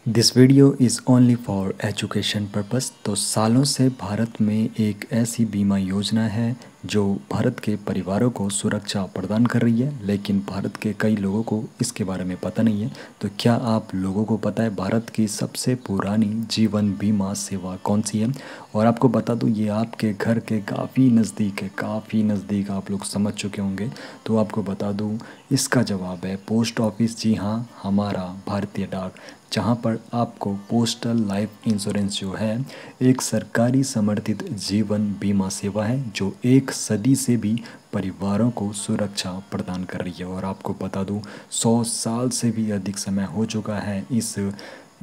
This video is only for education purpose. तो सालों से भारत में एक ऐसी बीमा योजना है जो भारत के परिवारों को सुरक्षा प्रदान कर रही है, लेकिन भारत के कई लोगों को इसके बारे में पता नहीं है। तो क्या आप लोगों को पता है भारत की सबसे पुरानी जीवन बीमा सेवा कौन सी है? और आपको बता दूं, ये आपके घर के काफ़ी नज़दीक है, काफ़ी नज़दीक आप लोग समझ चुके होंगे। तो आपको बता दूं, इसका जवाब है पोस्ट ऑफिस। जी हाँ, हमारा भारतीय डाक, जहाँ पर आपको पोस्टल लाइफ इंश्योरेंस जो है एक सरकारी समर्थित जीवन बीमा सेवा है जो एक सदी से भी परिवारों को सुरक्षा प्रदान कर रही है। और आपको बता दूं, 100 साल से भी अधिक समय हो चुका है इस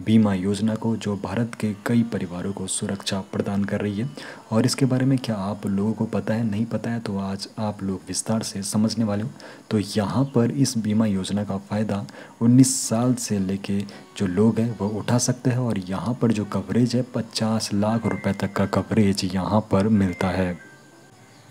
बीमा योजना को, जो भारत के कई परिवारों को सुरक्षा प्रदान कर रही है। और इसके बारे में क्या आप लोगों को पता है? नहीं पता है तो आज आप लोग विस्तार से समझने वाले हो। तो यहाँ पर इस बीमा योजना का फ़ायदा 19 साल से लेके जो लोग हैं वो उठा सकते हैं। और यहाँ पर जो कवरेज है 50 लाख रुपए तक का कवरेज यहाँ पर मिलता है।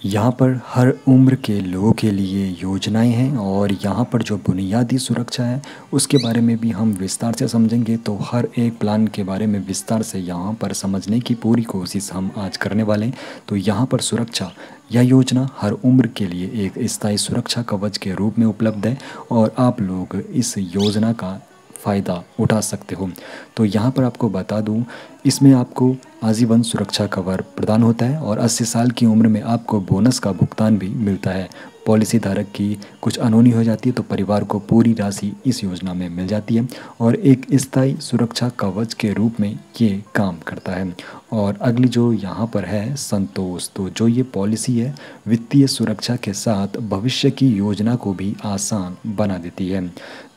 यहाँ पर हर उम्र के लोगों के लिए योजनाएं हैं और यहाँ पर जो बुनियादी सुरक्षा है उसके बारे में भी हम विस्तार से समझेंगे। तो हर एक प्लान के बारे में विस्तार से यहाँ पर समझने की पूरी कोशिश हम आज करने वाले हैं। तो यहाँ पर सुरक्षा, यह योजना हर उम्र के लिए एक स्थायी सुरक्षा कवच के रूप में उपलब्ध है और आप लोग इस योजना का फ़ायदा उठा सकते हो। तो यहाँ पर आपको बता दूँ, इसमें आपको आजीवन सुरक्षा कवर प्रदान होता है और 80 साल की उम्र में आपको बोनस का भुगतान भी मिलता है। पॉलिसी धारक की कुछ अनहोनी हो जाती है तो परिवार को पूरी राशि इस योजना में मिल जाती है और एक स्थायी सुरक्षा कवच के रूप में ये काम करता है। और अगली जो यहाँ पर है संतोष, तो जो ये पॉलिसी है वित्तीय सुरक्षा के साथ भविष्य की योजना को भी आसान बना देती है।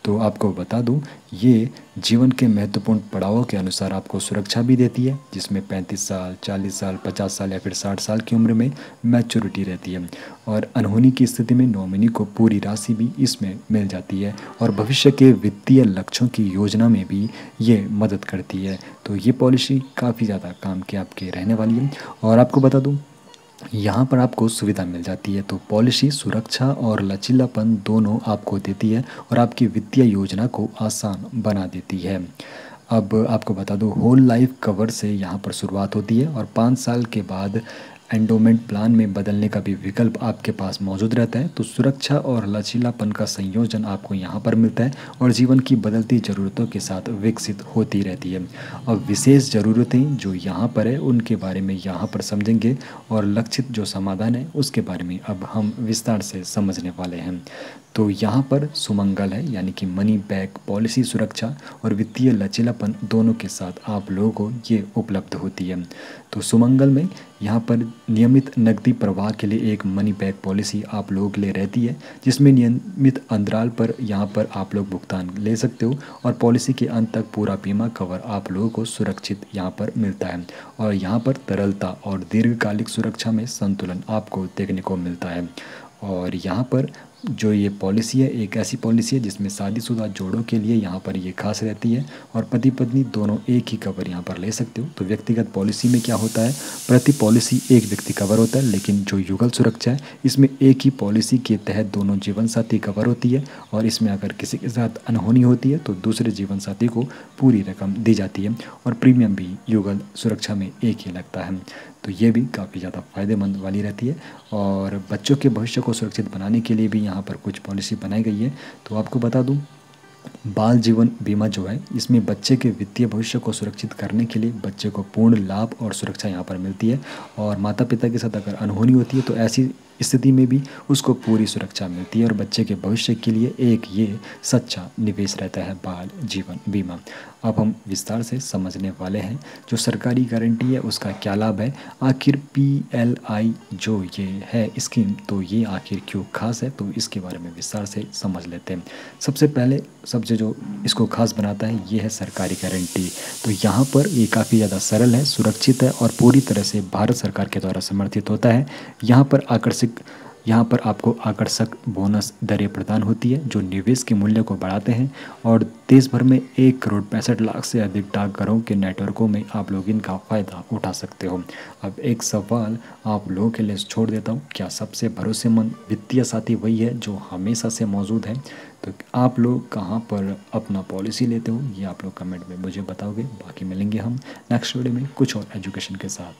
तो आपको बता दूं, ये जीवन के महत्वपूर्ण पड़ावों के अनुसार आपको सुरक्षा भी देती है, जिसमें 35 साल, 40 साल, 50 साल या फिर 60 साल की उम्र में मैच्योरिटी रहती है। और अनहोनी की स्थिति में नॉमिनी को पूरी राशि भी इसमें मिल जाती है और भविष्य के वित्तीय लक्ष्यों की योजना में भी ये मदद करती है। तो ये पॉलिसी काफ़ी ज़्यादा काम की आपके रहने वाली है। और आपको बता दूँ, यहाँ पर आपको सुविधा मिल जाती है। तो पॉलिसी सुरक्षा और लचीलापन दोनों आपको देती है और आपकी वित्तीय योजना को आसान बना देती है। अब आपको बता दूं, होल लाइफ कवर से यहाँ पर शुरुआत होती है और 5 साल के बाद एंडोमेंट प्लान में बदलने का भी विकल्प आपके पास मौजूद रहता है। तो सुरक्षा और लचीलापन का संयोजन आपको यहाँ पर मिलता है और जीवन की बदलती ज़रूरतों के साथ विकसित होती रहती है। अब विशेष ज़रूरतें जो यहाँ पर है उनके बारे में यहाँ पर समझेंगे और लक्षित जो समाधान है उसके बारे में अब हम विस्तार से समझने वाले हैं। तो यहाँ पर सुमंगल है, यानी कि मनी बैक पॉलिसी सुरक्षा और वित्तीय लचीलापन दोनों के साथ आप लोगों को ये उपलब्ध होती है। तो सुमंगल में यहाँ पर नियमित नकदी प्रवाह के लिए एक मनी बैक पॉलिसी आप लोगों के लिए रहती है, जिसमें नियमित अंतराल पर यहाँ पर आप लोग भुगतान ले सकते हो और पॉलिसी के अंत तक पूरा बीमा कवर आप लोगों को सुरक्षित यहाँ पर मिलता है। और यहाँ पर तरलता और दीर्घकालिक सुरक्षा में संतुलन आपको देखने को मिलता है। और यहाँ पर जो ये पॉलिसी है एक ऐसी पॉलिसी है जिसमें शादीशुदा जोड़ों के लिए यहाँ पर ये खास रहती है और पति पत्नी दोनों एक ही कवर यहाँ पर ले सकते हो। तो व्यक्तिगत पॉलिसी में क्या होता है, प्रति पॉलिसी एक व्यक्ति कवर होता है, लेकिन जो युगल सुरक्षा है इसमें एक ही पॉलिसी के तहत दोनों जीवन साथी कवर होती है और इसमें अगर किसी के साथ अनहोनी होती है तो दूसरे जीवन साथी को पूरी रकम दी जाती है और प्रीमियम भी युगल सुरक्षा में एक ही लगता है। तो ये भी काफ़ी ज़्यादा फ़ायदेमंद वाली रहती है। और बच्चों के भविष्य को सुरक्षित बनाने के लिए भी यहाँ पर कुछ पॉलिसी बनाई गई है। तो आपको बता दूँ, बाल जीवन बीमा जो है इसमें बच्चे के वित्तीय भविष्य को सुरक्षित करने के लिए बच्चे को पूर्ण लाभ और सुरक्षा यहाँ पर मिलती है और माता पिता के साथ अगर अनहोनी होती है तो ऐसी स्थिति में भी उसको पूरी सुरक्षा मिलती है और बच्चे के भविष्य के लिए एक ये सच्चा निवेश रहता है बाल जीवन बीमा। अब हम विस्तार से समझने वाले हैं जो सरकारी गारंटी है उसका क्या लाभ है, आखिर PLI जो ये है स्कीम तो ये आखिर क्यों खास है, तो इसके बारे में विस्तार से समझ लेते हैं। सबसे पहले सबसे जो इसको खास बनाता है ये है सरकारी गारंटी। तो यहाँ पर ये काफ़ी ज़्यादा सरल है, सुरक्षित है और पूरी तरह से भारत सरकार के द्वारा समर्थित होता है। यहाँ पर यहाँ पर आपको आकर्षक बोनस दरें प्रदान होती है जो निवेश के मूल्य को बढ़ाते हैं, और देश भर में 1,65,00,000 से अधिक डाकघरों के नेटवर्कों में आप लोग इनका फ़ायदा उठा सकते हो। अब एक सवाल आप लोगों के लिए छोड़ देता हूँ, क्या सबसे भरोसेमंद वित्तीय साथी वही है जो हमेशा से मौजूद है? तो आप लोग कहाँ पर अपना पॉलिसी लेते हो, ये आप लोग कमेंट में मुझे बताओगे। बाकी मिलेंगे हम नेक्स्ट वीडियो में कुछ और एजुकेशन के साथ।